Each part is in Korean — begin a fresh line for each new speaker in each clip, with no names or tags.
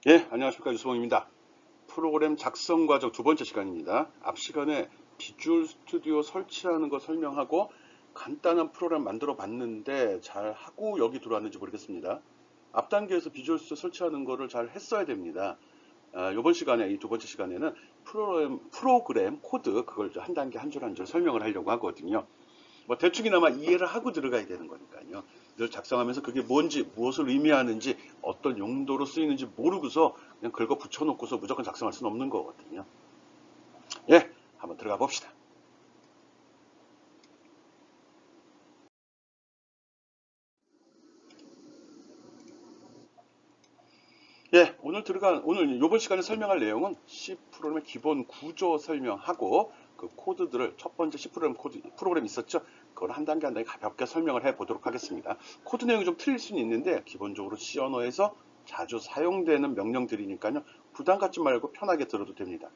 예, 안녕하십니까. 유수봉입니다. 프로그램 작성 과정 두 번째 시간입니다. 앞 시간에 비주얼 스튜디오 설치하는 거 설명하고 간단한 프로그램 만들어 봤는데 잘 하고 여기 들어왔는지 모르겠습니다. 앞 단계에서 비주얼 스튜디오 설치하는 거를 잘 했어야 됩니다. 이번 시간에, 이 두 번째 시간에는 프로그램 코드, 그걸 한 단계 한 줄 한 줄 설명을 하려고 하거든요. 뭐 대충이나마 이해를 하고 들어가야 되는 거니까요. 늘 작성하면서 그게 뭔지, 무엇을 의미하는지, 어떤 용도로 쓰이는지 모르고서 그냥 긁어 붙여놓고서 무조건 작성할 수는 없는 거거든요. 예, 한번 들어가 봅시다. 예, 오늘 이번 시간에 설명할 내용은 C 프로그램의 기본 구조 설명하고 그 코드들을 첫 번째 C 프로그램 있었죠? 그걸 한 단계 한 단계 가볍게 설명을 해 보도록 하겠습니다. 코드 내용이 좀 틀릴 수는 있는데 기본적으로 C 언어에서 자주 사용되는 명령들이니까요. 부담 갖지 말고 편하게 들어도 됩니다.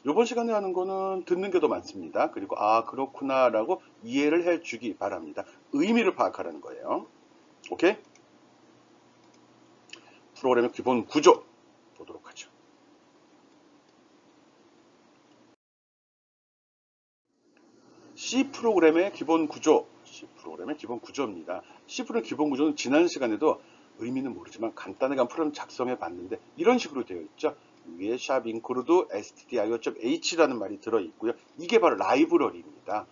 이번 시간에 하는 거는 듣는 게 더 많습니다. 그리고 아 그렇구나라고 이해를 해주기 바랍니다. 의미를 파악하라는 거예요. 오케이? 프로그램의 기본 구조 보도록 하죠. C 프로그램의 기본 구조, C 프로그램의 기본 구조입니다. C 프로그램 기본 구조는 지난 시간에도 의미는 모르지만 간단하게 한 프로그램 작성해 봤는데 이런 식으로 되어 있죠. 위에 샵 include stdio.h라는 말이 들어 있고요. 이게 바로 라이브러리입니다.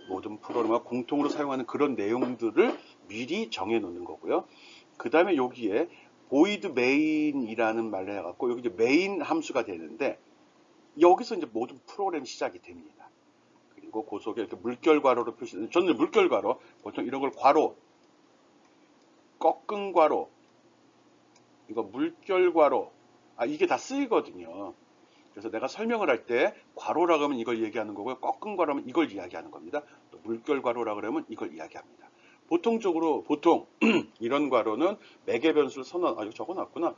모든 프로그램과 공통으로 사용하는 그런 내용들을 미리 정해 놓는 거고요. 그 다음에 여기에 void main이라는 말을 해갖고 여기 이제 main 함수가 되는데 여기서 이제 모든 프로그램 시작이 됩니다. 그리고 그 속에 이렇게 물결 괄호로 표시되는 저는 물결 괄호 보통 이런 걸 괄호 꺾은 괄호 이거 물결 괄호 이게 다 쓰이거든요. 그래서 내가 설명을 할 때 괄호라고 하면 이걸 얘기하는 거고요. 꺾은 괄호면 이걸 이야기하는 겁니다. 또 물결 괄호라고 하면 이걸 이야기합니다. 보통 이런 괄호는 매개 변수를 이거 적어놨구나.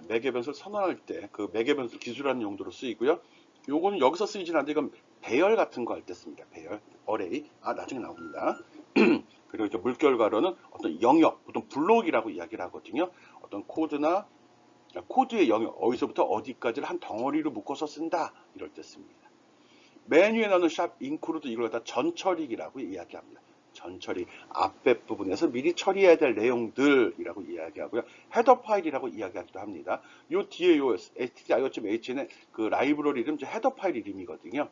매개 변수를 선언할 때 그 매개 변수 기술하는 용도로 쓰이고요. 요거는 여기서 쓰이진 않는데 이건 배열 같은 거 할 때 씁니다. 배열, 어레이. 나중에 나옵니다. 그리고 이제 물결 괄호는 어떤 영역, 보통 블록이라고 이야기를 하거든요. 어떤 코드의 영역, 어디서부터 어디까지를 한 덩어리로 묶어서 쓴다. 이럴 때 씁니다. 메뉴에 나오는 샵 include 이걸 갖다 전처리기라고 이야기합니다. 전처리 앞에 부분에서 미리 처리해야 될 내용들이라고 이야기하고요. 헤더 파일이라고 이야기하기도 합니다. 요 뒤에 요 stdio.h는 그 라이브러리 이름 헤더 파일 이름이거든요.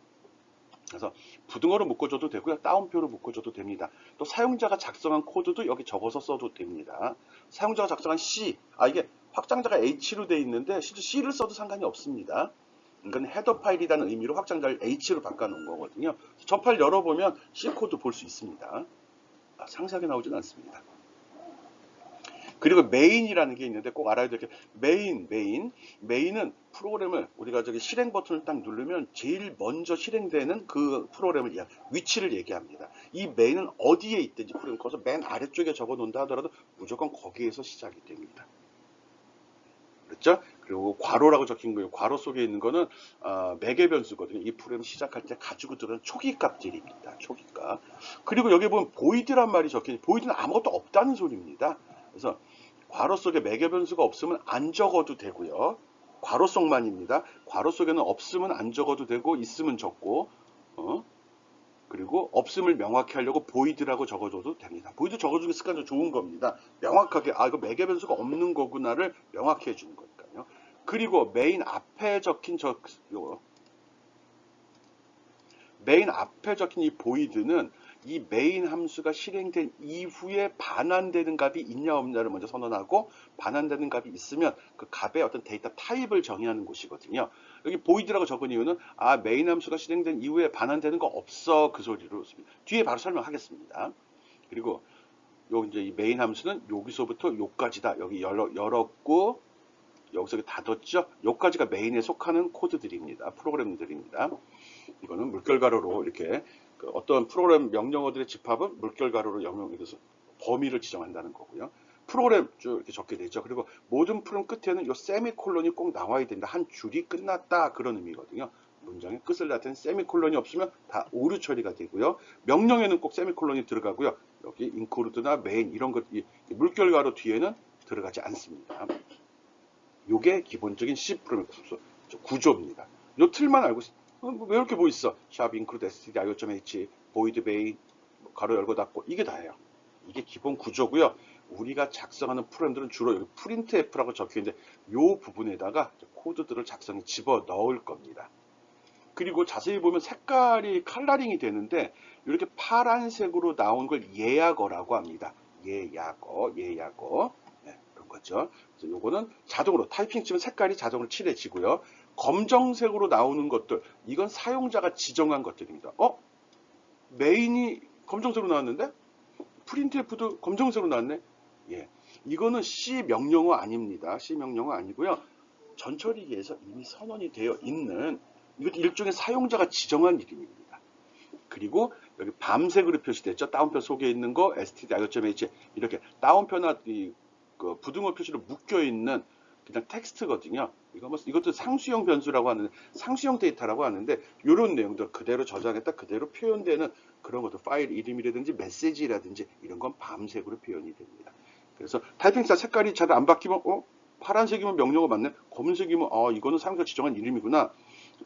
그래서 부등호로 묶어줘도 되고요. 따옴표로 묶어줘도 됩니다. 또 사용자가 작성한 코드도 여기 적어서 써도 됩니다. 사용자가 작성한 C, 이게 확장자가 H로 되어 있는데 실제 C를 써도 상관이 없습니다. 이건 헤더 파일이라는 의미로 확장자를 H로 바꿔놓은 거거든요. 저 파일 열어보면 C 코드 볼 수 있습니다. 상세하게 나오진 않습니다. 그리고 메인이라는 게 있는데 꼭 알아야 될 게 메인은 프로그램을 우리가 저기 실행 버튼을 딱 누르면 제일 먼저 실행되는 그 프로그램을 위치를 얘기합니다. 이 메인은 어디에 있든지 프로그램 커서 맨 아래쪽에 적어 놓는다 하더라도 무조건 거기에서 시작이 됩니다. 그렇죠? 그리고 괄호라고 적힌 거예요. 괄호 속에 있는 거는 매개 변수거든요. 이 프로그램 시작할 때 가지고 들어오는 초기 값들입니다. 초기 값. 그리고 여기 보면 보이드란 말이 적힌 보이드는 아무것도 없다는 소리입니다. 그래서 괄호 속에 매개 변수가 없으면 안 적어도 되고요. 괄호 속만입니다. 괄호 속에는 없으면 안 적어도 되고 있으면 적고 그리고 없음을 명확히 하려고 보이드라고 적어줘도 됩니다. 보이드 적어주는 습관도 좋은 겁니다. 명확하게 이거 매개 변수가 없는 거구나를 명확히 해주는 거니까요. 그리고 메인 앞에 적힌 이 보이드는 이 메인 함수가 실행된 이후에 반환되는 값이 있냐 없냐를 먼저 선언하고 반환되는 값이 있으면 그 값의 어떤 데이터 타입을 정의하는 곳이거든요. 여기 보이드라고 적은 이유는 메인 함수가 실행된 이후에 반환되는 거 없어 그 소리로 씁니다. 뒤에 바로 설명하겠습니다. 그리고 요 이제 이 메인 함수는 여기서부터 요까지다. 여기 열었고 여기서 닫았죠. 요까지가 메인에 속하는 코드들입니다. 프로그램들입니다. 이거는 물결가루로 이렇게 어떤 프로그램 명령어들의 집합은 물결가루로 영역에서 범위를 지정한다는 거고요. 프로그램 쭉 이렇게 적게 되죠. 그리고 모든 프로그램 끝에는 이 세미콜론이 꼭 나와야 된다. 한 줄이 끝났다 그런 의미거든요. 문장의 끝을 나타낸 세미콜론이 없으면 다 오류 처리가 되고요. 명령에는 꼭 세미콜론이 들어가고요. 여기 인크루드나 메인 이런 것 물결가루 뒤에는 들어가지 않습니다. 요게 기본적인 C 프로그램 구조입니다. 요 틀만 알고 왜 이렇게 뭐 있어? 샵 include stdio.h, void main, 가로 열고 닫고 이게 다예요. 이게 기본 구조고요. 우리가 작성하는 프로그램들은 주로 여기 printf라고 적혀 있는데 요 부분에다가 코드들을 작성해 집어 넣을 겁니다. 그리고 자세히 보면 색깔이 컬러링이 되는데 이렇게 파란색으로 나온 걸 예약어라고 합니다. 예약어. 네, 그런 거죠. 그래서 요거는 자동으로 타이핑 치면 색깔이 자동으로 칠해지고요. 검정색으로 나오는 것들, 이건 사용자가 지정한 것들입니다. 메인이 검정색으로 나왔는데 프린트F도 검정색으로 나왔네. 예, 이거는 C 명령어 아닙니다. C 명령어 아니고요. 전처리기에서 이미 선언이 되어 있는 이것도 일종의 사용자가 지정한 이름입니다. 그리고 여기 밤색으로 표시됐죠. 다운표 속에 있는 거 stdio.h 이렇게 다운표나 그 부등호 표시로 묶여 있는 그냥 텍스트거든요. 이것도 상수형 변수라고 하는데 상수형 데이터라고 하는데 이런 내용들 그대로 저장했다 그대로 표현되는 그런 것도 파일 이름이라든지 메시지라든지 이런 건 밤색으로 표현이 됩니다. 그래서 타이핑사 색깔이 잘 안 바뀌면 파란색이면 명령어 맞네. 검은색이면 이거는 상수가 지정한 이름이구나.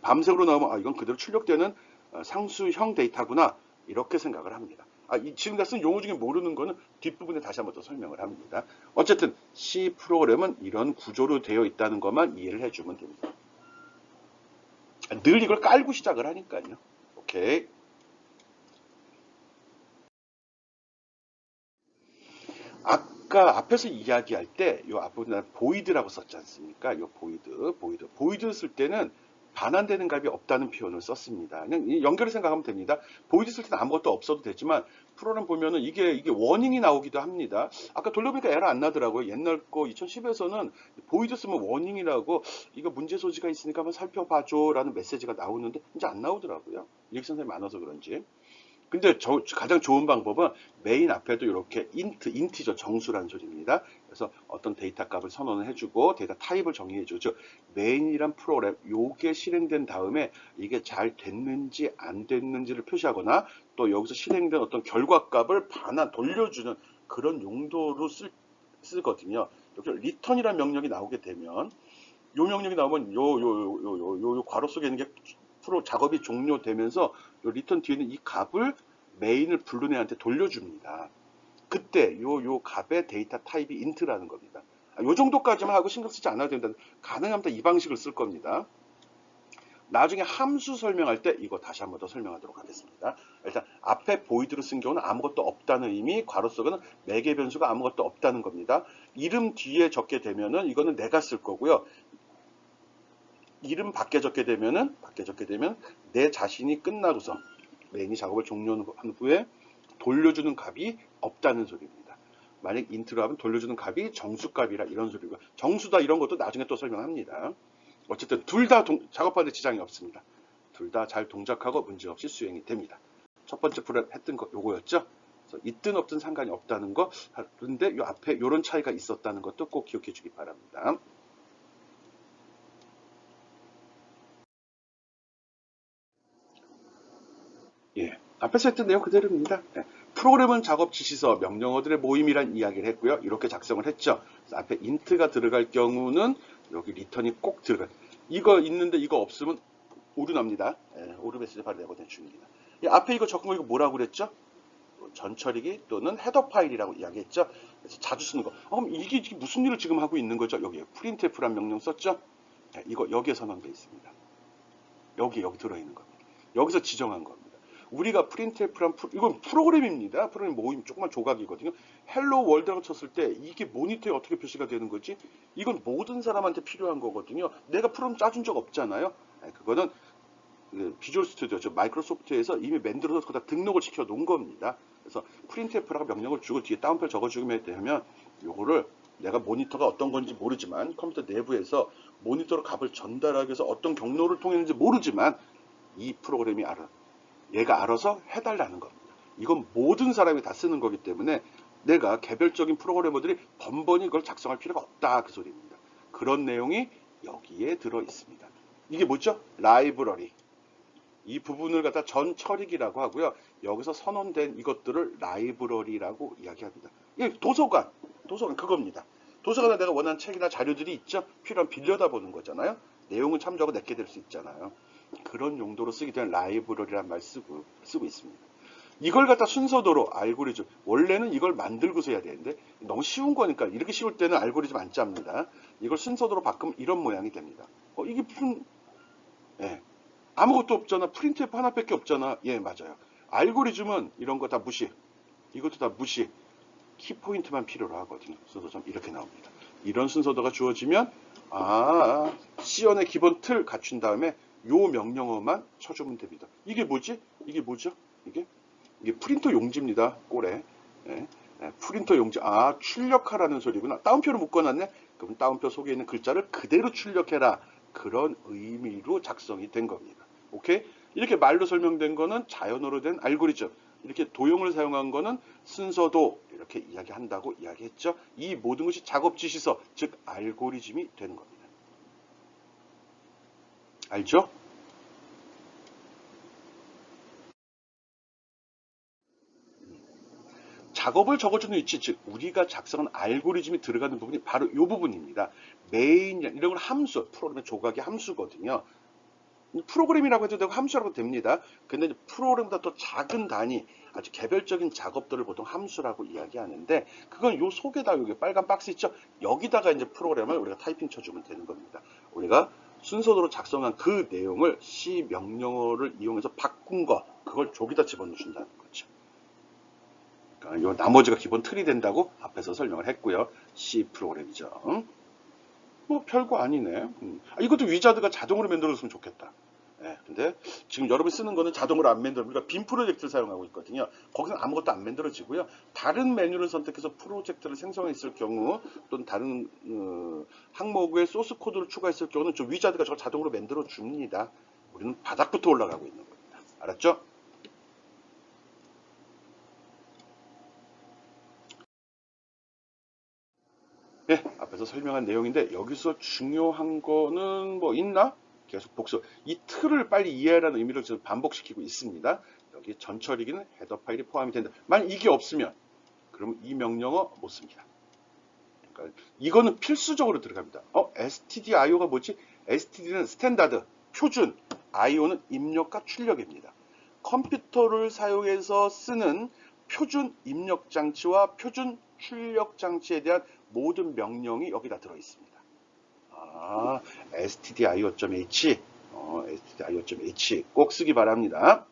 밤색으로 나오면 이건 그대로 출력되는 상수형 데이터구나. 이렇게 생각을 합니다. 지금 다 쓴 용어 중에 모르는 거는 뒷부분에 다시 한번 더 설명을 합니다. 어쨌든 C 프로그램은 이런 구조로 되어 있다는 것만 이해를 해주면 됩니다. 늘 이걸 깔고 시작을 하니까요. 오케이. 아까 앞에서 이야기할 때 요 앞부분에 보이드라고 썼지 않습니까? 요 보이드 쓸 때는 반환되는 값이 없다는 표현을 썼습니다. 그냥 연결을 생각하면 됩니다. 보이드 쓸 때는 아무것도 없어도 되지만 프로그램 보면은 이게 워닝이 나오기도 합니다. 아까 돌려보니까 에러 안 나더라고요. 옛날 거 2010에서는 보이드 쓰면 워닝이라고 이거 문제 소지가 있으니까 한번 살펴봐줘라는 메시지가 나오는데 이제 안 나오더라고요. 이렇게 선생님이 많아서 그런지. 근데 가장 좋은 방법은 메인 앞에도 이렇게 인티저 정수라는 소리입니다. 그래서 어떤 데이터 값을 선언을 해주고 데이터 타입을 정의해주죠. 메인이란 프로그램 요게 실행된 다음에 이게 잘 됐는지 안 됐는지를 표시하거나 또 여기서 실행된 어떤 결과 값을 돌려주는 그런 용도로 쓰거든요. 여기 return이라는 명령이 나오게 되면 요 명령이 나오면 요 괄호 속에 있는 게 프로 작업이 종료되면서 요 리턴 뒤에는 이 값을 메인을 부른 애한테 돌려줍니다. 그때 요 값의 데이터 타입이 int라는 겁니다. 요 정도까지만 하고 신경 쓰지 않아도 된다. 가능하면 이 방식을 쓸 겁니다. 나중에 함수 설명할 때 이거 다시 한번 더 설명하도록 하겠습니다. 일단 앞에 보이드로 쓴 경우는 아무것도 없다는 의미, 괄호 속에는 매개 변수가 아무것도 없다는 겁니다. 이름 뒤에 적게 되면은 이거는 내가 쓸 거고요. 이름 밖에 적게 되면 내 자신이 끝나고서 메인이 작업을 종료한 후에 돌려주는 값이 없다는 소리입니다. 만약 인트로 하면 돌려주는 값이 정수값이라 이런 소리고 정수다 이런 것도 나중에 또 설명합니다. 어쨌든 둘 다 작업하는데 지장이 없습니다. 둘 다 잘 동작하고 문제없이 수행이 됩니다. 첫 번째 프로그램 했던 거 요거였죠. 그래서 있든 없든 상관이 없다는 거. 그런데 요 앞에 요런 차이가 있었다는 것도 꼭 기억해 주기 바랍니다. 예, 앞에서 했던 내용 그대로입니다. 예, 프로그램은 작업 지시서, 명령어들의 모임이란 이야기를 했고요. 이렇게 작성을 했죠. 앞에 int가 들어갈 경우는 여기 return이 꼭 들어가요. 이거 있는데 이거 없으면 오류 납니다. 예, 오류 메시지 바로 내보내줍니다. 예, 앞에 이거 적은 거 이거 뭐라고 그랬죠? 전처리기 또는 헤더 파일이라고 이야기했죠. 그래서 자주 쓰는 거. 그럼 이게 무슨 일을 지금 하고 있는 거죠? 여기 printf란 명령 썼죠? 예, 이거 여기에 선언되어 있습니다. 여기 들어있는 겁니다. 여기서 지정한 겁니다. 우리가 printf란 이건 프로그램입니다. 프로그램 모임 조그만 조각이거든요. 헬로 월드라고 쳤을 때 이게 모니터에 어떻게 표시가 되는 거지? 이건 모든 사람한테 필요한 거거든요. 내가 프로그램 짜준 적 없잖아요. 그거는 비주얼 스튜디오, 즉 마이크로소프트에서 이미 만들어서 거기다 등록을 시켜 놓은 겁니다. 그래서 printf라고 명령을 주고 뒤에 다운표 적어주면 되면 요거를 내가 모니터가 어떤 건지 모르지만 컴퓨터 내부에서 모니터로 값을 전달하기 위해서 어떤 경로를 통했는지 모르지만 이 프로그램이 얘가 알아서 해달라는 겁니다. 이건 모든 사람이 다 쓰는 거기 때문에 내가 개별적인 프로그래머들이 번번이 이걸 작성할 필요가 없다 그 소리입니다. 그런 내용이 여기에 들어 있습니다. 이게 뭐죠? 라이브러리. 이 부분을 갖다 전처리기라고 하고요. 여기서 선언된 이것들을 라이브러리라고 이야기합니다. 예, 도서관 그겁니다. 도서관에 내가 원하는 책이나 자료들이 있죠. 필요하면 빌려다 보는 거잖아요. 내용은 참조하고 내게 될 수 있잖아요. 그런 용도로 쓰게 된 라이브러리란 말 쓰고 있습니다. 이걸 갖다 순서대로 알고리즘, 원래는 이걸 만들고서 해야 되는데 너무 쉬운 거니까 이렇게 쉬울 때는 알고리즘 안 짭니다. 이걸 순서대로 바꾸면 이런 모양이 됩니다. 이게 무슨, 예, 아무것도 없잖아. 프린트F 하나밖에 없잖아. 예, 맞아요. 알고리즘은 이런 거 다 무시. 이것도 다 무시. 키포인트만 필요로 하거든요. 순서점 이렇게 나옵니다. 이런 순서도가 주어지면 C연의 기본 틀 갖춘 다음에 요 명령어만 쳐주면 됩니다. 이게 뭐지? 이게 뭐죠? 이게 프린터 용지입니다. 꼴에. 예, 프린터 용지. 출력하라는 소리구나. 따옴표를 묶어놨네. 그럼 따옴표 속에 있는 글자를 그대로 출력해라. 그런 의미로 작성이 된 겁니다. 오케이? 이렇게 말로 설명된 거는 자연어로 된 알고리즘. 이렇게 도형을 사용한 거는 순서도 이렇게 이야기한다고 이야기했죠. 이 모든 것이 작업 지시서, 즉 알고리즘이 되는 겁니다. 알죠? 작업을 적어주는 위치, 즉 우리가 작성한 알고리즘이 들어가는 부분이 바로 이 부분입니다. 메인, 이런 건 함수, 프로그램의 조각의 함수거든요. 프로그램이라고 해도 되고 함수라고 해도 됩니다. 근데 프로그램보다 더 작은 단위, 아주 개별적인 작업들을 보통 함수라고 이야기하는데, 그건 요 속에다 여기 빨간 박스 있죠? 여기다가 이제 프로그램을 우리가 타이핑 쳐주면 되는 겁니다. 우리가 순서대로 작성한 그 내용을 C 명령어를 이용해서 바꾼 거, 그걸 저기다 집어넣으신다는 거죠. 그러니까 요 나머지가 기본 틀이 된다고 앞에서 설명을 했고요. C 프로그램이죠. 뭐 별거 아니네. 이것도 위자드가 자동으로 만들어줬으면 좋겠다. 예, 근데 지금 여러분이 쓰는 거는 자동으로 안 만들어. 우리가 빔 프로젝트를 사용하고 있거든요. 거기서 아무것도 안 만들어지고요. 다른 메뉴를 선택해서 프로젝트를 생성했을 경우, 또는 다른 항목에 소스 코드를 추가했을 경우는 저 위자드가 저걸 자동으로 만들어 줍니다. 우리는 바닥부터 올라가고 있는 겁니다. 알았죠? 예, 앞에서 설명한 내용인데 여기서 중요한 거는 뭐 있나? 계속 복수. 이 틀을 빨리 이해하라는 의미로 지금 반복시키고 있습니다. 여기 전처리기는 헤더 파일이 포함이 된다. 만약 이게 없으면 그러면 이 명령어 못 씁니다. 그러니까 이거는 필수적으로 들어갑니다. stdio가 뭐지? std는 스탠다드, 표준, io는 입력과 출력입니다. 컴퓨터를 사용해서 쓰는 표준 입력 장치와 표준 출력 장치에 대한 모든 명령이 여기다 들어 있습니다. stdio.h, stdio.h 꼭 쓰기 바랍니다.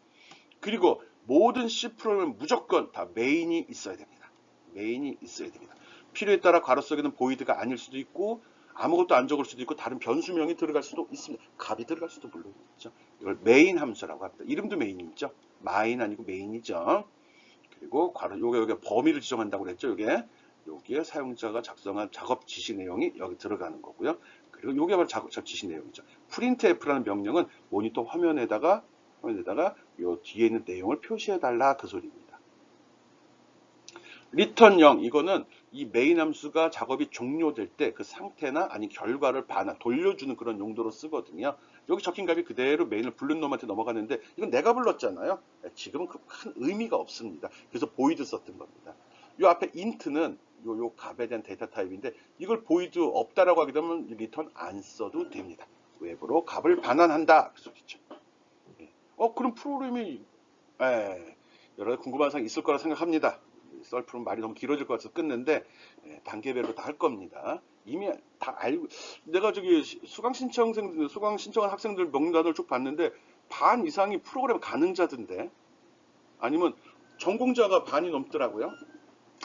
그리고 모든 C 프로그램은 무조건 다 메인이 있어야 됩니다. 메인이 있어야 됩니다. 필요에 따라 괄호 속에는 보이드가 아닐 수도 있고 아무것도 안 적을 수도 있고 다른 변수명이 들어갈 수도 있습니다. 값이 들어갈 수도 물론 있죠. 이걸 메인 함수라고 합니다. 이름도 메인이죠. 마인 아니고 메인이죠. 그리고 괄호 요게 범위를 지정한다고 그랬죠. 요게 사용자가 작성한 작업 지시 내용이 여기 들어가는 거고요. 그리고 요게 바로 작업 지시 내용이죠. printf라는 명령은 모니터 화면에다가 요 뒤에 있는 내용을 표시해 달라 그 소리입니다. return 0 이거는 이 메인 함수가 작업이 종료될 때 그 상태나 아니 결과를 돌려주는 그런 용도로 쓰거든요. 여기 적힌 값이 그대로 메인을 부른 놈한테 넘어가는데 이건 내가 불렀잖아요. 지금은 큰 의미가 없습니다. 그래서 보이드 썼던 겁니다. 요 앞에 int는 요 값에 대한 데이터 타입인데 이걸 보이드 없다라고 하게 되면 return 안 써도 됩니다. 외부로 값을 반환한다 그 소리죠. 그럼 프로그램이 여러 가지 궁금한 사항이 있을 거라 생각합니다. 썰풀은 말이 너무 길어질 것 같아서 끊는데 단계별로 다 할 겁니다. 이미 다 알고 내가 저기 수강 신청한 학생들 명단을 쭉 봤는데 반 이상이 프로그램 가능자던데 아니면 전공자가 반이 넘더라고요.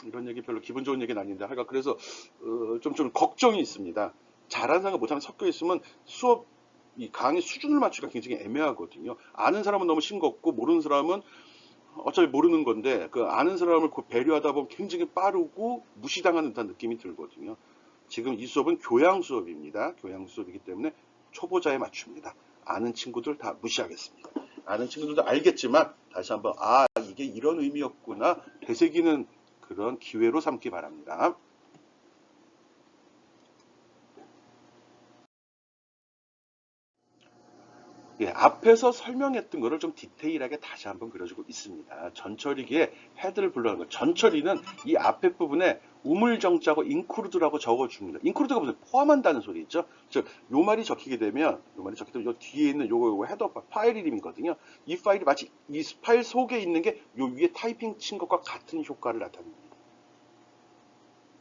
이런 얘기 별로 기분 좋은 얘기는 아닌데 하여간 그래서 좀 걱정이 있습니다. 잘하는 사람과 못하는 섞여 있으면 수업 이 강의 수준을 맞추기가 굉장히 애매하거든요. 아는 사람은 너무 싱겁고 모르는 사람은 어차피 모르는 건데 그 아는 사람을 배려하다 보면 굉장히 빠르고 무시당하는 듯한 느낌이 들거든요. 지금 이 수업은 교양 수업입니다. 교양 수업이기 때문에 초보자에 맞춥니다. 아는 친구들 다 무시하겠습니다. 아는 친구들도 알겠지만 다시 한번 이게 이런 의미였구나 되새기는 그런 기회로 삼기 바랍니다. 예, 앞에서 설명했던 거를 좀 디테일하게 다시 한번 그려주고 있습니다. 전처리기에 헤드를 불러는 거. 전처리는 이 앞에 부분에 우물정자고 include라고 적어줍니다. include가 무슨 포함한다는 소리죠. 즉, 요 말이 적히게 되면, 요 뒤에 있는 요거 헤더 파일 이름이거든요. 이 파일이 마치 이 파일 속에 있는 게 요 위에 타이핑 친 것과 같은 효과를 나타냅니다.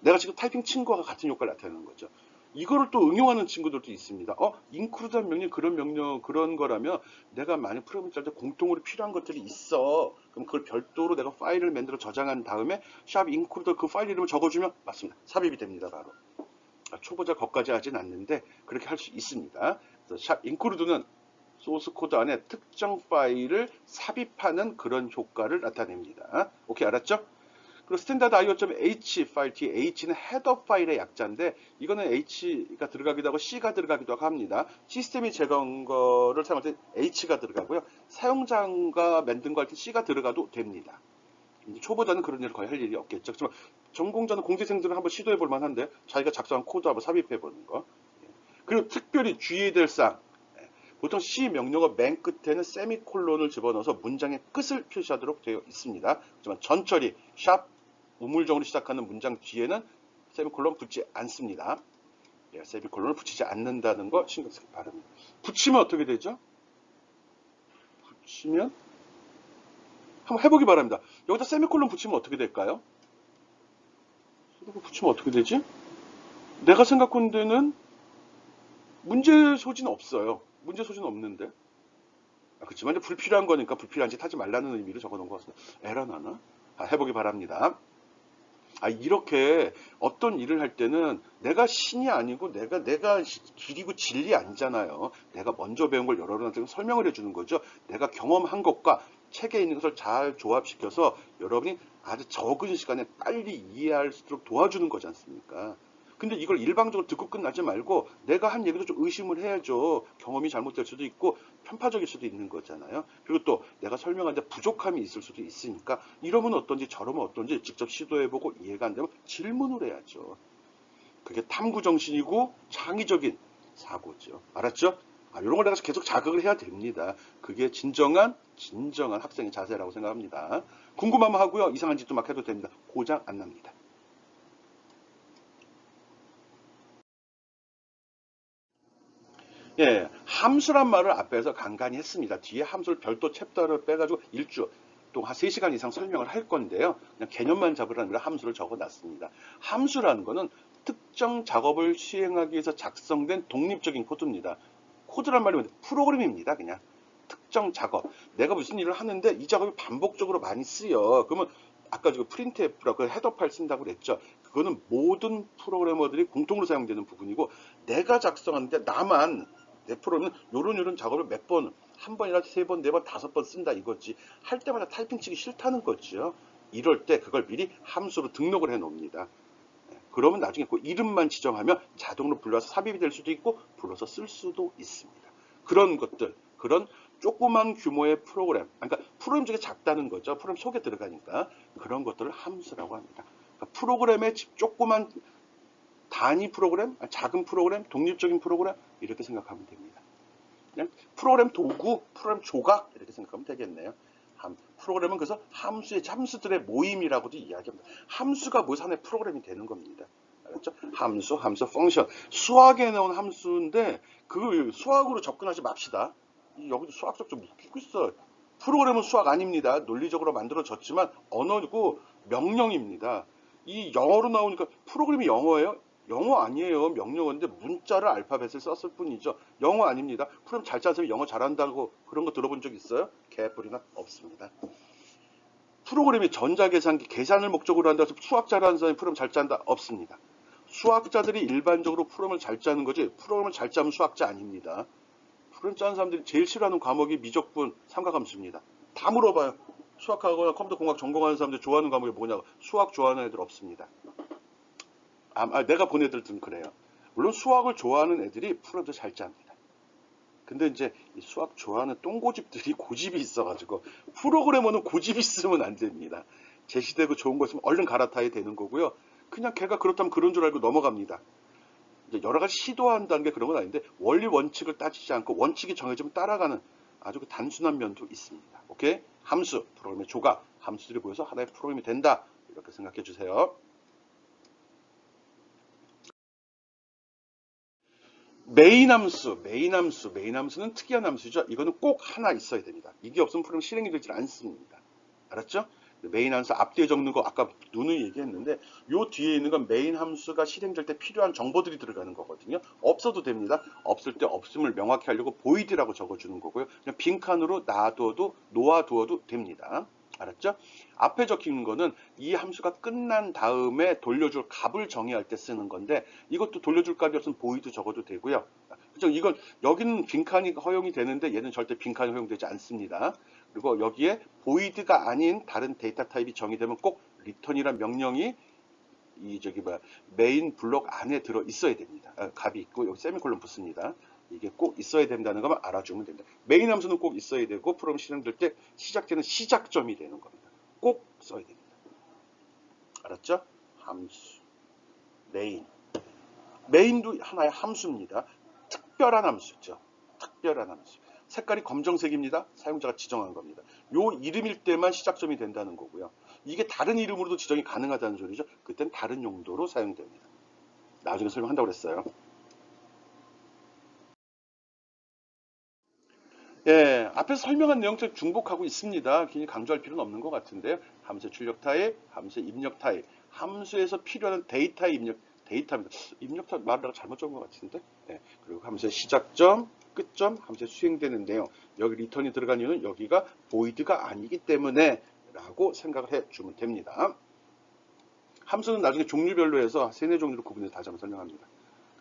내가 지금 타이핑 친 거와 같은 효과를 나타내는 거죠. 이거를 또 응용하는 친구들도 있습니다. include한 명령, 그런 거라면 내가 만약 프로그램 짤 때 공통으로 필요한 것들이 있어. 그럼 그걸 별도로 내가 파일을 만들어 저장한 다음에 샵 include 그 파일 이름을 적어주면 맞습니다. 삽입이 됩니다. 바로. 초보자 것까지 하진 않는데 그렇게 할 수 있습니다. 그래서 샵 include는 소스 코드 안에 특정 파일을 삽입하는 그런 효과를 나타냅니다. 오케이, 알았죠? 그리고 스탠다드 io.h 파일 뒤에 h는 헤더 파일의 약자인데 이거는 h가 들어가기도 하고 c가 들어가기도 합니다. 시스템이 제거한 거를 사용할 때 h가 들어가고요. 사용자가 만든 거 할 때 c가 들어가도 됩니다. 초보자는 그런 일을 거의 할 일이 없겠죠. 그렇지만 전공자는 공대생들은 한번 시도해 볼 만한데 자기가 작성한 코드 한번 삽입해 보는 거. 그리고 특별히 주의해야 될 사항. 보통 C 명령어 맨 끝에는 세미콜론을 집어넣어서 문장의 끝을 표시하도록 되어 있습니다. 하지만 전처리, 샵, 우물정으로 시작하는 문장 뒤에는 세미콜론 붙지 않습니다. 세미콜론을 붙이지 않는다는 거 신경 쓰기 바랍니다. 붙이면 어떻게 되죠? 붙이면 한번 해보기 바랍니다. 여기다 세미콜론 붙이면 어떻게 될까요? 붙이면 어떻게 되지? 내가 생각한 데는 문제 소지는 없어요. 문제 소지는 없는데. 그렇지만 불필요한 거니까 불필요한 짓 하지 말라는 의미로 적어놓은 것 같습니다. 에러 나나? 해보기 바랍니다. 이렇게 어떤 일을 할 때는 내가 신이 아니고 내가 길이고 진리 아니잖아요. 내가 먼저 배운 걸 여러분한테 설명을 해주는 거죠. 내가 경험한 것과 책에 있는 것을 잘 조합시켜서 여러분이 아주 적은 시간에 빨리 이해할 수 있도록 도와주는 거지 않습니까? 근데 이걸 일방적으로 듣고 끝나지 말고 내가 한 얘기도 좀 의심을 해야죠. 경험이 잘못될 수도 있고 편파적일 수도 있는 거잖아요. 그리고 또 내가 설명하는데 부족함이 있을 수도 있으니까 이러면 어떤지 저러면 어떤지 직접 시도해보고 이해가 안 되면 질문을 해야죠. 그게 탐구정신이고 창의적인 사고죠. 알았죠? 이런 걸 내가 계속 자극을 해야 됩니다. 그게 진정한 학생의 자세라고 생각합니다. 궁금하면 하고요. 이상한 짓도 막 해도 됩니다. 고장 안 납니다. 예, 함수란 말을 앞에서 간간히 했습니다. 뒤에 함수를 별도 챕터를 빼가지고 일주 또 한 3시간 이상 설명을 할 건데요. 그냥 개념만 잡으라는 걸 함수를 적어놨습니다. 함수라는 거는 특정 작업을 시행하기 위해서 작성된 독립적인 코드입니다. 코드란 말이 프로그램입니다. 그냥 특정 작업. 내가 무슨 일을 하는데 이 작업이 반복적으로 많이 쓰여. 그러면 아까 저 프린트F라고 헤더 파일 쓴다고 그랬죠. 그거는 모든 프로그래머들이 공통으로 사용되는 부분이고 내가 작성하는데 나만 내 프로그램은 요런 작업을 몇 번, 한 번이나 3번, 4번, 5번 쓴다 이거지. 할 때마다 타이핑 치기 싫다는 거죠. 이럴 때 그걸 미리 함수로 등록을 해 놓습니다. 그러면 나중에 그 이름만 지정하면 자동으로 불러서 삽입이 될 수도 있고 불러서 쓸 수도 있습니다. 그런 것들, 그런 조그만 규모의 프로그램, 그러니까 프로그램 중에 작다는 거죠. 프로그램 속에 들어가니까 그런 것들을 함수라고 합니다. 그러니까 프로그램의 조그만 단위 프로그램, 작은 프로그램, 독립적인 프로그램 이렇게 생각하면 됩니다. 그냥 프로그램 도구, 프로그램 조각 이렇게 생각하면 되겠네요. 프로그램은 그래서 함수들의 모임이라고도 이야기합니다. 함수가 모여서 하나의 프로그램이 되는 겁니다. 알았죠? 함수, 펑션. 수학에 나온 함수인데 그 수학으로 접근하지 맙시다. 여기도 수학적 좀 웃기고 있어. 프로그램은 수학 아닙니다. 논리적으로 만들어졌지만 언어고 명령입니다. 이 영어로 나오니까 프로그램이 영어예요? 영어 아니에요. 명령어인데 문자를 알파벳을 썼을 뿐이죠. 영어 아닙니다. 프로그램 잘 짜는 사람이 영어 잘한다고 그런 거 들어본 적 있어요? 개뿔이나 없습니다. 프로그램이 전자계산기 계산을 목적으로 한다고 해서 수학 잘하는 사람이 프로그램 잘 짠다? 없습니다. 수학자들이 일반적으로 프로그램을 잘 짜는 거지 프로그램을 잘 짜면 수학자 아닙니다. 프로그램 짜는 사람들이 제일 싫어하는 과목이 미적분, 삼각함수입니다. 다 물어봐요. 수학하거나 컴퓨터 공학 전공하는 사람들 좋아하는 과목이 뭐냐고. 수학 좋아하는 애들 없습니다. 내가 본 애들은 그래요. 물론 수학을 좋아하는 애들이 프로그램도 잘 짭니다. 근데 이제 이 수학 좋아하는 똥고집들이 고집이 있어가지고 프로그래머는 고집 있으면 안 됩니다. 제시되고 좋은 거 있으면 얼른 갈아타야 되는 거고요. 그냥 걔가 그렇다면 그런 줄 알고 넘어갑니다. 이제 여러 가지 시도한다는 게 그런 건 아닌데 원리 원칙을 따지지 않고 원칙이 정해지면 따라가는 아주 그 단순한 면도 있습니다. 오케이? 함수, 프로그램의 조각, 함수들이 모여서 하나의 프로그램이 된다. 이렇게 생각해 주세요. 메인 함수는 특이한 함수죠. 이거는 꼭 하나 있어야 됩니다. 이게 없으면 프로그램 실행이 되질 않습니다. 알았죠? 메인 함수 앞뒤에 적는 거 아까 누누이 얘기했는데 요 뒤에 있는 건 메인 함수가 실행될 때 필요한 정보들이 들어가는 거거든요. 없어도 됩니다. 없을 때 없음을 명확히 하려고 void라고 적어주는 거고요. 그냥 빈칸으로 놔둬도 놓아두어도 됩니다. 알았죠? 앞에 적힌 거는 이 함수가 끝난 다음에 돌려줄 값을 정의할 때 쓰는 건데 이것도 돌려줄 값이 없으면 void 적어도 되고요. 그죠? 이건 여기는 빈칸이 허용이 되는데 얘는 절대 빈칸이 허용되지 않습니다. 그리고 여기에 void가 아닌 다른 데이터 타입이 정의되면 꼭 return이란 명령이 이 메인 블록 안에 들어 있어야 됩니다. 값이 있고 여기 세미콜론 붙습니다. 이게 꼭 있어야 된다는 것만 알아주면 됩니다. 메인 함수는 꼭 있어야 되고 프로그램 실행될 때 시작되는 시작점이 되는 겁니다. 꼭 써야 됩니다. 알았죠? 함수, 메인도 하나의 함수입니다. 특별한 함수죠. 특별한 함수. 색깔이 검정색입니다. 사용자가 지정한 겁니다. 요 이름일 때만 시작점이 된다는 거고요. 이게 다른 이름으로도 지정이 가능하다는 소리죠. 그땐 다른 용도로 사용됩니다. 나중에 설명한다고 그랬어요. 예, 앞에서 설명한 내용처럼 중복하고 있습니다. 괜히 강조할 필요는 없는 것 같은데요. 함수의 출력 타입, 함수의 입력 타입, 함수에서 필요한 데이터의 입력, 데이터입니다. 입력 타입 말을 잘못 적은 것 같은데. 예, 그리고 함수의 시작점, 끝점, 함수의 수행되는 내용. 여기 리턴이 들어간 이유는 여기가 void가 아니기 때문에 라고 생각을 해주면 됩니다. 함수는 나중에 종류별로 해서 세네 종류로 구분해서 다시 한번 설명합니다.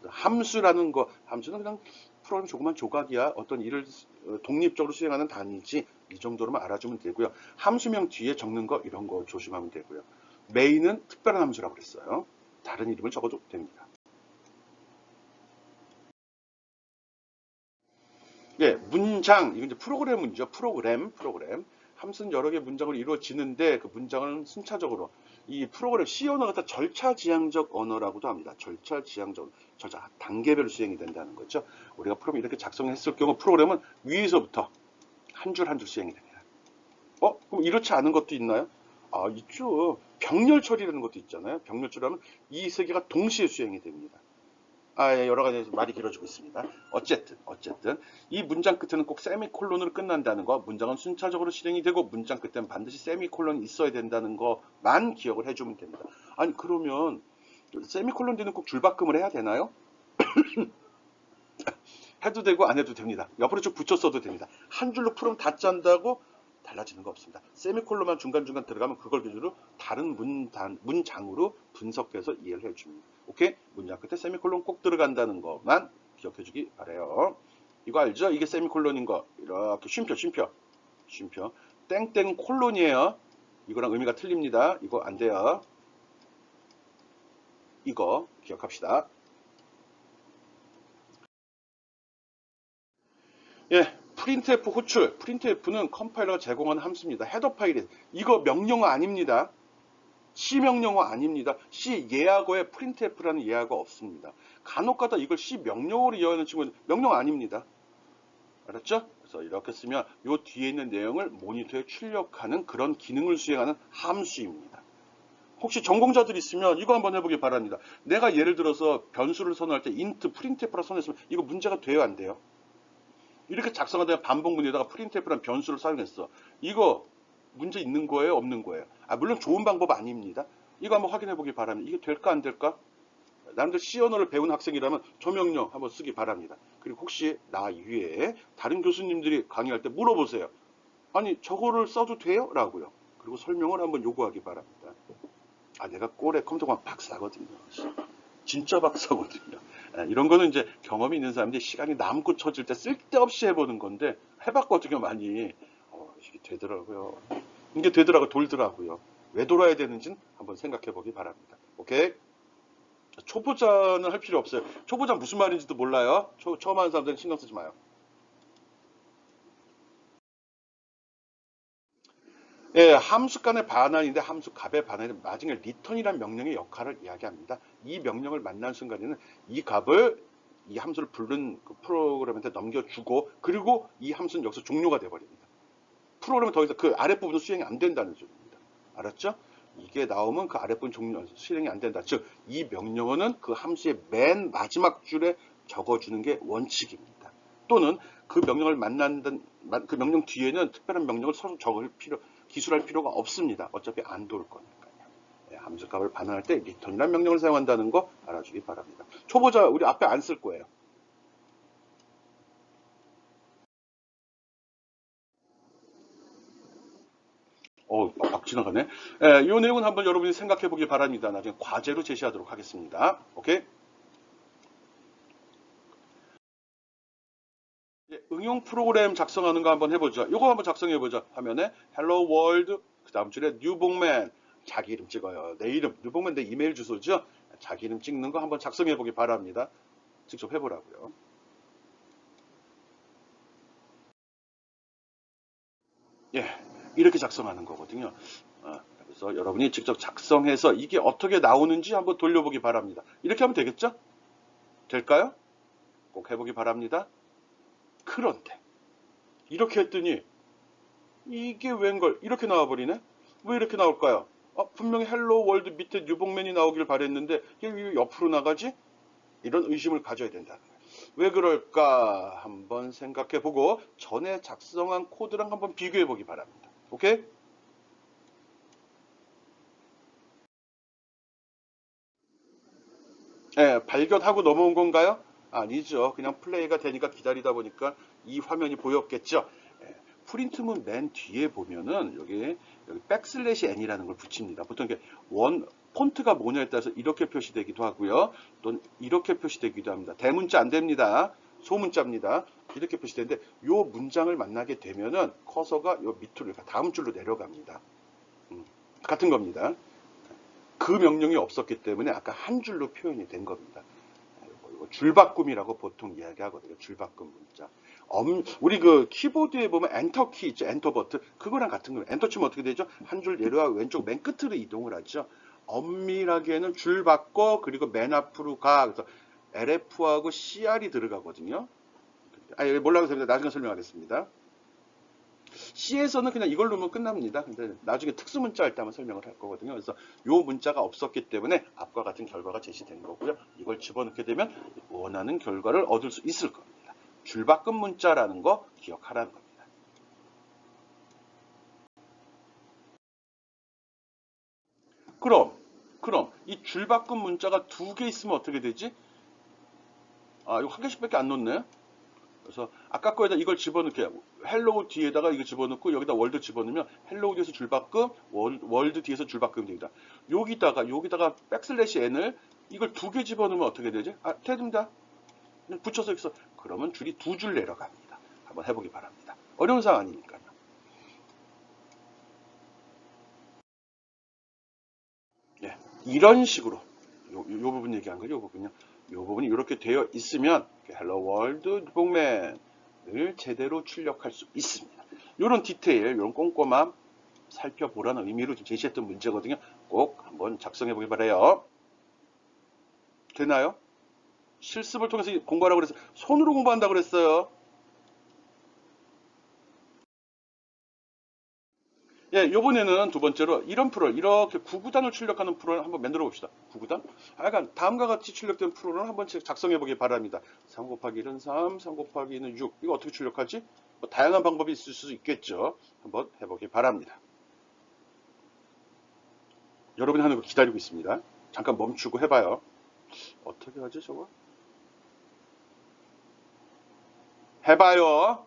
함수라는 거, 함수는 그냥 프로그램 조그만 조각이야. 어떤 일을 독립적으로 수행하는 단위지. 이 정도로만 알아주면 되고요. 함수명 뒤에 적는 거 이런 거 조심하면 되고요. 메인은 특별한 함수라고 그랬어요. 다른 이름을 적어도 됩니다. 예, 문장, 이건 이제 프로그램이죠. 프로그램. 함수는 여러 개의 문장으로 이루어지는데 그 문장은 순차적으로 이 프로그램 C 언어가 다 절차지향적 언어라고도 합니다. 절차 단계별로 수행이 된다는 거죠. 우리가 프로그램 이렇게 작성했을 경우 프로그램은 위에서부터 한 줄 한 줄 수행이 됩니다. 그럼 이렇지 않은 것도 있나요? 있죠. 병렬 처리라는 것도 있잖아요. 병렬 처리하면 이 세 개가 동시에 수행이 됩니다. 예, 여러 가지 말이 길어지고 있습니다. 어쨌든 이 문장 끝에는 꼭 세미콜론으로 끝난다는 거, 문장은 순차적으로 실행이 되고 문장 끝에는 반드시 세미콜론이 있어야 된다는 것만 기억을 해주면 됩니다. 아니 그러면 세미콜론 뒤는 꼭 줄바꿈을 해야 되나요? 해도 되고 안 해도 됩니다. 옆으로 쭉 붙여 써도 됩니다. 한 줄로 풀으면 다 짠다고 달라지는 거 없습니다. 세미콜론만 중간중간 들어가면 그걸 기준으로 다른 문장으로 분석해서 이해를 해줍니다. 오케이? 문장 끝에 세미콜론 꼭 들어간다는 것만 기억해 주기 바래요. 이거 알죠? 이게 세미콜론인 거. 이렇게 쉼표. 땡땡 콜론이에요. 이거랑 의미가 틀립니다. 이거 안 돼요. 이거 기억합시다. 예, printf 호출. printf는 컴파일러가 제공하는 함수입니다. 헤더 파일이 이거 명령어 아닙니다. C 명령어 아닙니다. C 예약어에 printf라는 예약어 없습니다. 간혹가다 이걸 C 명령어로 이해하는 친구는 명령어 아닙니다. 알았죠? 그래서 이렇게 쓰면 이 뒤에 있는 내용을 모니터에 출력하는 그런 기능을 수행하는 함수입니다. 혹시 전공자들 있으면 이거 한번 해보기 바랍니다. 내가 예를 들어서 변수를 선언할 때 int printf라 선언했으면 이거 문제가 돼요, 안 돼요? 이렇게 작성하다가 반복문에다가 printf라는 변수를 사용했어. 이거 문제 있는 거예요, 없는 거예요? 물론 좋은 방법 아닙니다. 이거 한번 확인해 보기 바랍니다. 이게 될까 안 될까? 나름대로 C 언어를 배운 학생이라면 저 명령 한번 쓰기 바랍니다. 그리고 혹시 나 이외에 다른 교수님들이 강의할 때 물어보세요. 아니 저거를 써도 돼요? 라고요. 그리고 설명을 한번 요구하기 바랍니다. 내가 꼴에 컴퓨터공학 박사거든요. 진짜 박사거든요. 이런 거는 이제 경험이 있는 사람들이 시간이 남고 처질 때 쓸데없이 해보는 건데 해봤거든요, 많이. 이게 되더라고요. 이게 돌더라고요. 왜 돌아야 되는지는 한번 생각해 보기 바랍니다. 오케이? 초보자는 할 필요 없어요. 초보자 무슨 말인지도 몰라요. 처음 하는 사람들은 신경 쓰지 마요. 예, 함수 간의 반환인데 함수 값의 반환은 나중에 return이라는 명령의 역할을 이야기합니다. 이 명령을 만난 순간에는 이 값을 이 함수를 부른 그 프로그램한테 넘겨주고, 그리고 이 함수는 여기서 종료가 돼버립니다. 프로그램은 더 이상 그 아랫부분은 수행이 안 된다는 소리입니다. 알았죠? 이게 나오면 그 아랫부분 종료, 수행이 안 된다. 즉, 이 명령어는 그 함수의 맨 마지막 줄에 적어주는 게 원칙입니다. 또는 그 명령을 그 명령 뒤에는 특별한 명령을 서로 기술할 필요가 없습니다. 어차피 안 돌 거니까요. 네, 함수값을 반환할 때 return이라는 명령을 사용한다는 거 알아주기 바랍니다. 초보자 우리 앞에 안 쓸 거예요. 막 지나가네. 예, 이 내용은 한번 여러분이 생각해 보기 바랍니다. 나중에 과제로 제시하도록 하겠습니다. 오케이? 예, 응용 프로그램 작성하는 거 한번 해보죠. 이거 한번 작성해 보죠. 화면에 Hello World, 그 다음 줄에 뉴복맨, 자기 이름 찍어요. 내 이름, 뉴복맨 내 이메일 주소죠. 자기 이름 찍는 거 한번 작성해 보기 바랍니다. 직접 해보라고요. 예, 이렇게 작성하는 거거든요. 그래서 여러분이 직접 작성해서 이게 어떻게 나오는지 한번 돌려보기 바랍니다. 이렇게 하면 되겠죠? 될까요? 꼭 해보기 바랍니다. 그런데 이렇게 했더니 이게 웬걸 이렇게 나와버리네? 왜 이렇게 나올까요? 분명히 헬로 월드 밑에 뉴복맨이 나오길 바랬는데 이게 왜 옆으로 나가지? 이런 의심을 가져야 된다. 왜 그럴까 한번 생각해보고 전에 작성한 코드랑 한번 비교해보기 바랍니다. 오케이? 예, 발견하고 넘어온 건가요? 아니죠. 그냥 플레이가 되니까 기다리다 보니까 이 화면이 보였겠죠. 예, 프린트문 맨 뒤에 보면은 여기 백슬래시 n이라는 걸 붙입니다. 보통 이게 폰트가 뭐냐에 따라서 이렇게 표시되기도 하고요. 또는 이렇게 표시되기도 합니다. 대문자 안 됩니다. 소문자입니다. 이렇게 표시되는데 이 문장을 만나게 되면은 커서가 요 밑으로 다음 줄로 내려갑니다. 같은 겁니다. 그 명령이 없었기 때문에 아까 한 줄로 표현이 된 겁니다. 이거 줄바꿈이라고 보통 이야기하거든요. 줄바꿈 문자. 우리 그 키보드에 보면 엔터 키 있죠. 엔터 버튼. 그거랑 같은 거예요. 엔터 치면 어떻게 되죠? 한 줄 내려와 왼쪽 맨 끝으로 이동을 하죠. 엄밀하게는 줄 바꿔 그리고 맨 앞으로 가. 그래서 LF하고 CR이 들어가거든요. 몰라도 됩니다. 나중에 설명하겠습니다. C에서는 그냥 이걸 누르면 끝납니다. 근데 나중에 특수문자 할 때 한번 설명을 할 거거든요. 그래서 이 문자가 없었기 때문에 앞과 같은 결과가 제시된 거고요. 이걸 집어넣게 되면 원하는 결과를 얻을 수 있을 겁니다. 줄바꿈 문자라는 거 기억하라는 겁니다. 그럼 이 줄바꿈 문자가 두 개 있으면 어떻게 되지? 이거 한 개씩밖에 안 넣네. 그래서 아까 거에다 이걸 집어넣게 헬로우 뒤에다가 이거 집어넣고 여기다 월드 집어넣으면 헬로우 뒤에서 줄바꿈 월드 뒤에서 줄바꿈 됩니다. 여기다가 백슬래시 n을 이걸 두 개 집어넣으면 어떻게 되지? 됩니다. 붙여서 있어. 그러면 줄이 두 줄 내려갑니다. 한번 해보기 바랍니다. 어려운 사항 아니니까요. 예, 이런 식으로 요 부분 얘기한 거죠. 요 부분요. 요 부분이 이렇게 되어 있으면 헬로 월드 복맨을 제대로 출력할 수 있습니다. 이런 디테일, 이런 꼼꼼함 살펴보라는 의미로 제시했던 문제거든요. 꼭 한번 작성해 보기 바래요. 되나요? 실습을 통해서 공부하라고 그랬어요. 손으로 공부한다고 그랬어요. 예, 요번에는 두 번째로 이런 프로를 이렇게 구구단을 출력하는 프로를 한번 만들어 봅시다. 구구단? 약간 다음과 같이 출력된 프로를 한번 작성해 보기 바랍니다. 3 곱하기 1은 3, 3 곱하기 2는 6. 이거 어떻게 출력하지? 뭐 다양한 방법이 있을 수 있겠죠. 한번 해보기 바랍니다. 여러분이 하는 거 기다리고 있습니다. 잠깐 멈추고 해봐요. 어떻게 하지 저거? 해봐요.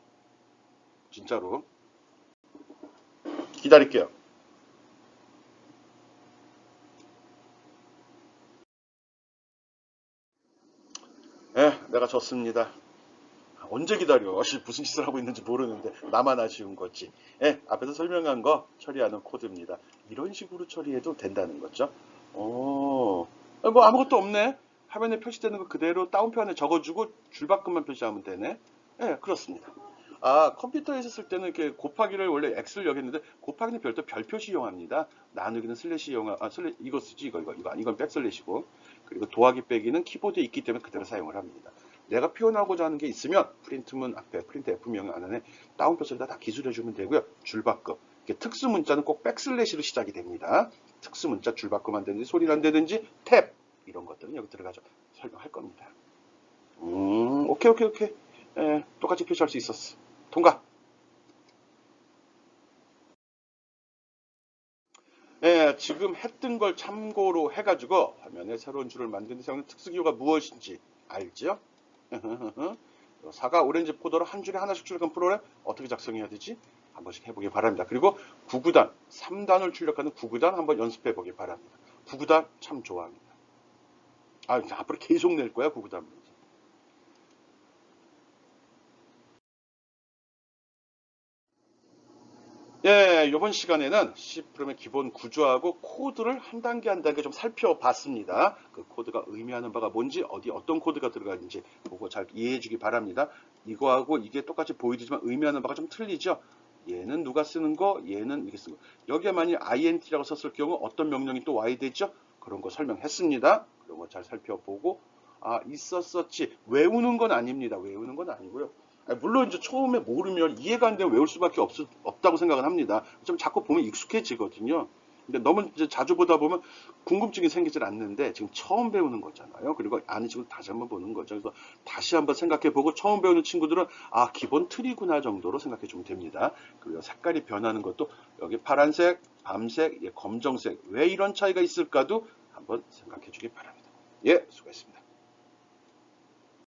진짜로. 기다릴게요. 내가 졌습니다. 언제 기다려? 무슨 짓을 하고 있는지 모르는데 나만 아쉬운 거지. 앞에서 설명한 거 처리하는 코드입니다. 이런 식으로 처리해도 된다는 거죠. 뭐 아무것도 없네. 화면에 표시되는 거 그대로 따옴표 안에 적어주고 줄바꿈만 표시하면 되네. 그렇습니다. 컴퓨터에서 쓸 때는 이렇게 곱하기를 원래 x를 여겼는데 곱하기는 별도 별 표시 이용합니다. 나누기는 슬래시 이거 쓰지 이건 백슬래시고 그리고 더하기 빼기는 키보드에 있기 때문에 그대로 사용을 합니다. 내가 표현하고자 하는 게 있으면 프린트문 앞에 프린트 F명 안에 다운표시를 다 기술해 주면 되고요. 줄바꿈. 특수 문자는 꼭 백슬래시로 시작이 됩니다. 특수 문자 줄바꿈 안 되는지 소리 안 되는지 탭 이런 것들은 여기 들어가서 설명할 겁니다. 오케이. 똑같이 표시할 수 있었어. 통과. 지금 했던 걸 참고로 해가지고 화면에 새로운 줄을 만드는 사용하는 특수기호가 무엇인지 알죠? 사과, 오렌지, 포도로 한 줄에 하나씩 출력한 프로그램 어떻게 작성해야 되지? 한 번씩 해보기 바랍니다. 그리고 9구단, 3단을 출력하는 9구단 한번 연습해 보기 바랍니다. 9구단 참 좋아합니다. 앞으로 계속 낼 거야, 9구단. 이번 시간에는 C 프로그램의 기본 구조하고 코드를 한 단계 한 단계 좀 살펴봤습니다. 그 코드가 의미하는 바가 뭔지, 어떤 코드가 들어가는지 보고 잘 이해해 주기 바랍니다. 이거하고 이게 똑같이 보이지만 의미하는 바가 좀 틀리죠? 얘는 누가 쓰는 거, 얘는 이게 쓰는 거. 여기에 만약 int라고 썼을 경우 어떤 명령이 또 와야 되죠? 그런 거 설명했습니다. 그런 거 잘 살펴보고, 있었었지. 외우는 건 아닙니다. 외우는 건 아니고요. 물론 이제 처음에 모르면 이해가 안 되면 외울 수밖에 없다고 생각은 합니다. 좀 자꾸 보면 익숙해지거든요. 근데 너무 이제 자주 보다 보면 궁금증이 생기질 않는데 지금 처음 배우는 거잖아요. 그리고 아는 친구 다시 한번 보는 거죠. 그래서 다시 한번 생각해 보고 처음 배우는 친구들은 기본 틀이구나 정도로 생각해 주면 됩니다. 그리고 색깔이 변하는 것도 여기 파란색, 밤색, 검정색 왜 이런 차이가 있을까도 한번 생각해 주기 바랍니다. 수고했습니다.